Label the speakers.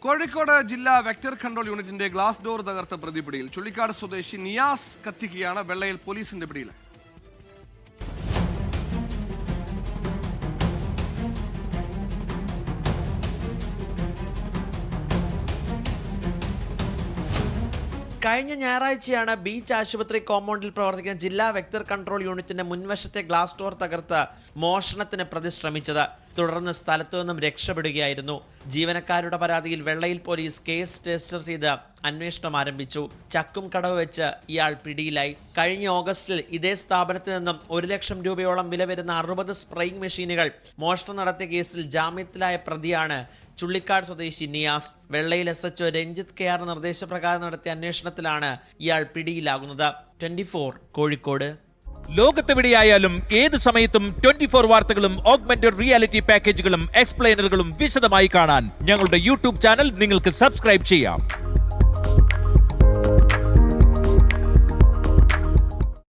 Speaker 1: കോഴിക്കോട് ജില്ലാ vector control യൂണിറ്റിന്റെ glass door തകർത്ത പ്രതിപിടിയിൽ. ചുള്ളിക്കാട് സ്വദേശി നിയാസ് കത്തിക്കുകയാണ്. വെള്ളയിൽ പോലീസിന്റെ പിടിയിൽ.
Speaker 2: കഴിഞ്ഞ ഞായറാഴ്ചയാണ് ബീച്ച് ആശുപത്രി കോമ്പൗണ്ടിൽ പ്രവർത്തിക്കുന്ന ജില്ലാ വെക്ടർ കൺട്രോൾ യൂണിറ്റിന്റെ മുൻവശത്തെ ഗ്ലാസ് ഡോർ തകർത്ത് മോഷണത്തിന് പ്രതി ശ്രമിച്ചത്. തുടർന്ന് സ്ഥലത്തു നിന്നും രക്ഷപ്പെടുകയായിരുന്നു. ജീവനക്കാരുടെ പരാതിയിൽ വെള്ളയിൽ പോലീസ് കേസ് രജിസ്റ്റർ ചെയ്ത് അന്വേഷണം ആരംഭിച്ചു. ചക്കും കടവ് വെച്ച് ഇയാൾ പിടിയിലായി. കഴിഞ്ഞ ഓഗസ്റ്റിൽ ഇതേ സ്ഥാപനത്തിൽ നിന്നും 1 ലക്ഷം രൂപയോളം വില വരുന്ന 60 സ്പ്രേയിങ് മെഷീനുകൾ മോഷണം നടത്തിയ കേസിൽ ജാമ്യത്തിലായ പ്രതിയാണ് ചുള്ളിക്കാട് സ്വദേശി നിയാസ്. വെള്ളയിൽ SHO രഞ്ജിത്ത് KR നിർദ്ദേശപ്രകാരം നടത്തിയ അന്വേഷണത്തിലാണ് ഇയാൾ പിടിയിലാകുന്നത്. 24 കോഴിക്കോട്.
Speaker 3: ലോകത്തെവിടെയായാലും ഏത് സമയത്തും 24 വാർത്തകളും ഓഗ്മെന്റഡ് റിയാലിറ്റി പാക്കേജുകളും എക്സ്പ്ലെയിനറുകളും വിശദമായി കാണാൻ ഞങ്ങളുടെ യൂട്യൂബ് ചാനൽ നിങ്ങൾക്ക് സബ്സ്ക്രൈബ് ചെയ്യാം.